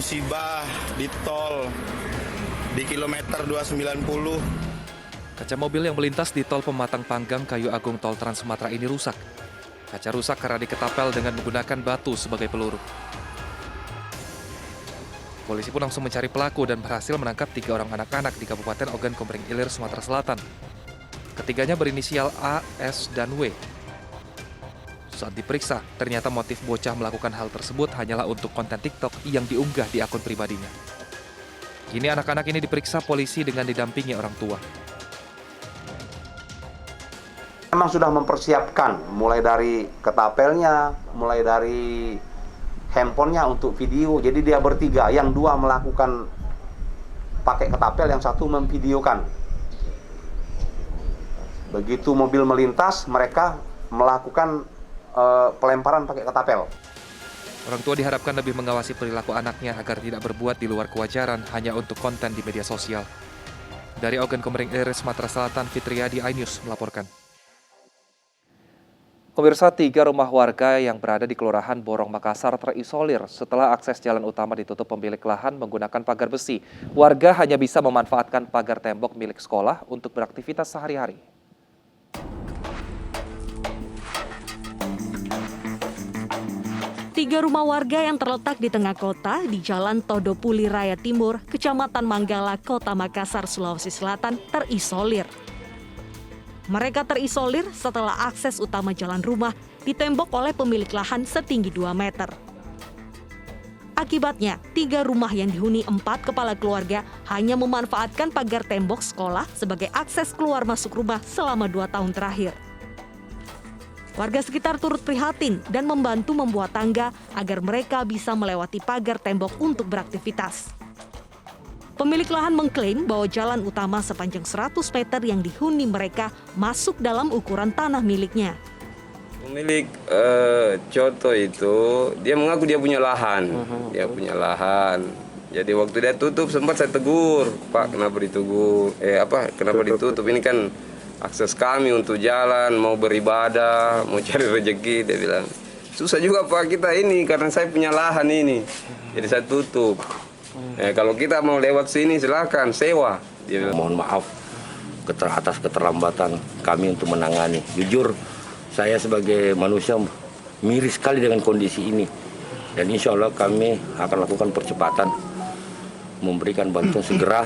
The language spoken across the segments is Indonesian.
musibah di tol di kilometer 290. Kaca mobil yang melintas di tol Pematang Panggang Kayu Agung Tol Trans Sumatera ini rusak. Kaca rusak karena diketapel dengan menggunakan batu sebagai peluru. Polisi pun langsung mencari pelaku dan berhasil menangkap 3 orang anak-anak di Kabupaten Ogan Komering Ilir, Sumatera Selatan. Ketiganya berinisial A, S, dan W. Saat diperiksa, ternyata motif bocah melakukan hal tersebut hanyalah untuk konten TikTok yang diunggah di akun pribadinya. Kini anak-anak ini diperiksa polisi dengan didampingi orang tua. Memang sudah mempersiapkan, mulai dari ketapelnya, mulai dari handphonenya untuk video. Jadi dia bertiga, yang 2 melakukan pakai ketapel, yang 1 memvideokan. Begitu mobil melintas, mereka melakukan pelemparan pakai ketapel. Orang tua diharapkan lebih mengawasi perilaku anaknya agar tidak berbuat di luar kewajaran hanya untuk konten di media sosial. Dari Ogan Komering Ilir, Sumatera Selatan, Fitriadi, iNews melaporkan. Pemirsa, 3 rumah warga yang berada di Kelurahan Borong, Makassar terisolir setelah akses jalan utama ditutup pemilik lahan menggunakan pagar besi. Warga hanya bisa memanfaatkan pagar tembok milik sekolah untuk beraktivitas sehari-hari. Tiga rumah warga yang terletak di tengah kota di Jalan Todopuli Raya Timur, Kecamatan Manggala, Kota Makassar, Sulawesi Selatan, terisolir. Mereka terisolir setelah akses utama jalan rumah ditembok oleh pemilik lahan setinggi 2 meter. Akibatnya, 3 rumah yang dihuni 4 kepala keluarga hanya memanfaatkan pagar tembok sekolah sebagai akses keluar masuk rumah selama 2 tahun terakhir. Warga sekitar turut prihatin dan membantu membuat tangga agar mereka bisa melewati pagar tembok untuk beraktivitas. Pemilik lahan mengklaim bahwa jalan utama sepanjang 100 meter yang dihuni mereka masuk dalam ukuran tanah miliknya. Pemilik Coto itu, dia mengaku dia punya lahan. Dia punya lahan. Jadi waktu dia tutup sempat saya tegur, Pak, kenapa ditutup? Kenapa ditutup? Ini kan akses kami untuk jalan, mau beribadah, mau cari rezeki, dia bilang. Susah juga Pak kita ini, karena saya punya lahan ini. Jadi saya tutup. Kalau kita mau lewat sini silakan sewa. Dia bilang. Mohon maaf atas keterlambatan kami untuk menangani. Jujur, saya sebagai manusia miris sekali dengan kondisi ini. Dan insya Allah kami akan lakukan percepatan, memberikan bantuan segera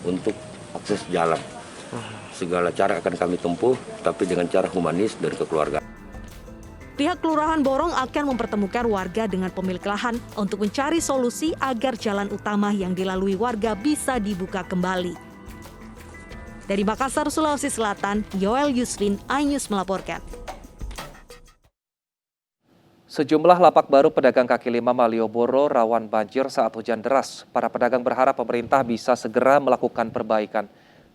untuk akses jalan. Segala cara akan kami tempuh, tapi dengan cara humanis dan kekeluargaan. Pihak Kelurahan Borong akan mempertemukan warga dengan pemilik lahan untuk mencari solusi agar jalan utama yang dilalui warga bisa dibuka kembali. Dari Makassar, Sulawesi Selatan, Yoel Yusrin, iNews melaporkan. Sejumlah lapak baru pedagang kaki lima Malioboro rawan banjir saat hujan deras. Para pedagang berharap pemerintah bisa segera melakukan perbaikan.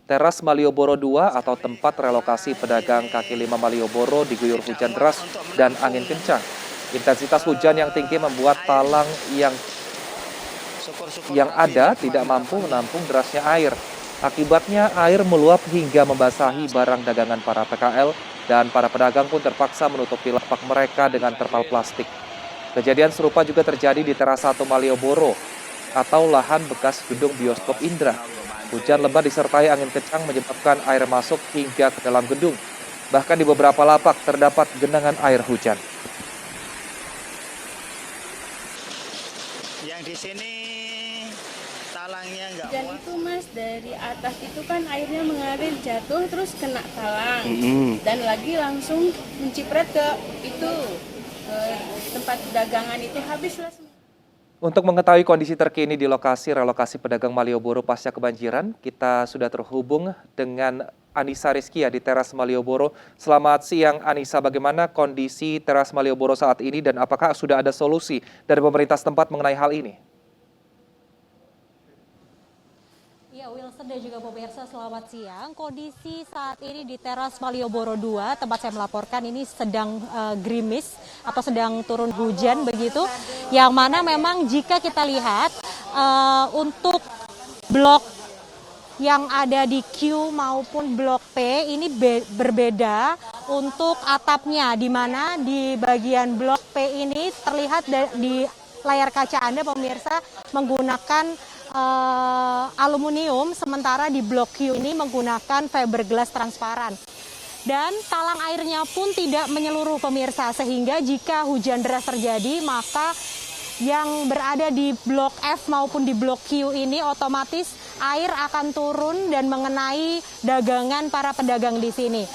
Teras Malioboro 2 atau tempat relokasi pedagang kaki lima Malioboro diguyur hujan deras dan angin kencang. Intensitas hujan yang tinggi membuat talang yang ada tidak mampu menampung derasnya air. Akibatnya air meluap hingga membasahi barang dagangan para PKL dan para pedagang pun terpaksa menutupi lapak mereka dengan terpal plastik. Kejadian serupa juga terjadi di Teras 1 Malioboro atau lahan bekas gedung bioskop Indra. Hujan lebat disertai angin kencang menyebabkan air masuk hingga ke dalam gedung. Bahkan di beberapa lapak terdapat genangan air hujan. Yang di sini talangnya nggak hujan muat. itu Mas, dari atas itu kan airnya mengalir jatuh terus kena talang. Dan lagi langsung menciprat ke itu ke tempat dagangan itu, habislah semua. Untuk mengetahui kondisi terkini di lokasi relokasi pedagang Malioboro pasca kebanjiran, kita sudah terhubung dengan Anissa Rizkia di Teras Malioboro. Selamat siang Anissa, bagaimana kondisi Teras Malioboro saat ini dan apakah sudah ada solusi dari pemerintah setempat mengenai hal ini? Ya, Wilson dan juga pemirsa, selamat siang. Kondisi saat ini di Teras Malioboro 2, tempat saya melaporkan ini sedang gerimis atau sedang turun hujan begitu. Yang mana memang jika kita lihat untuk blok yang ada di Q maupun blok P ini berbeda untuk atapnya, di mana di bagian blok P ini terlihat di layar kaca Anda pemirsa menggunakan aluminium, sementara di blok Q ini menggunakan fiberglass transparan. Dan talang airnya pun tidak menyeluruh pemirsa, sehingga jika hujan deras terjadi maka yang berada di blok F maupun di blok Q ini otomatis air akan turun dan mengenai dagangan para pedagang di sini.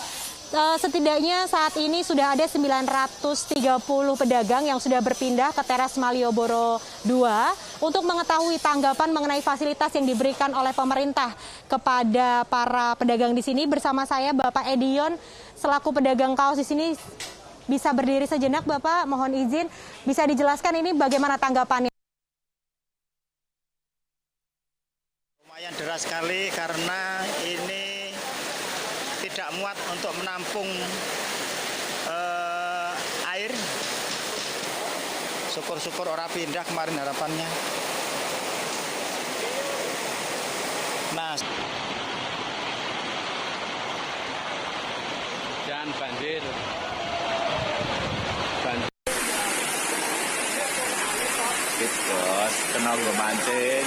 Setidaknya saat ini sudah ada 930 pedagang yang sudah berpindah ke teras Malioboro 2 untuk mengetahui tanggapan mengenai fasilitas yang diberikan oleh pemerintah kepada para pedagang di sini. Bersama saya Bapak Edion selaku pedagang kaos di sini. Bisa berdiri sejenak Bapak, mohon izin. Bisa dijelaskan ini bagaimana tanggapannya? Lumayan deras sekali karena ini tidak muat untuk menampung air. Syukur-syukur orang pindah kemarin harapannya. Nah, jangan banjir. Bos, kenal gue mancing.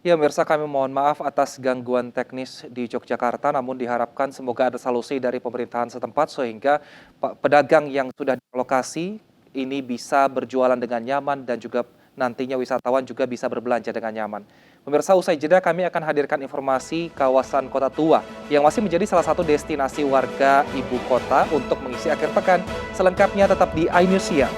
Ya, pemirsa, kami mohon maaf atas gangguan teknis di Yogyakarta, namun diharapkan semoga ada solusi dari pemerintahan setempat sehingga pedagang yang sudah di lokasi ini bisa berjualan dengan nyaman dan juga nantinya wisatawan juga bisa berbelanja dengan nyaman. Pemirsa, usai jeda kami akan hadirkan informasi kawasan Kota Tua yang masih menjadi salah satu destinasi warga ibu kota untuk mengisi akhir pekan. Selengkapnya tetap di iNews Siang.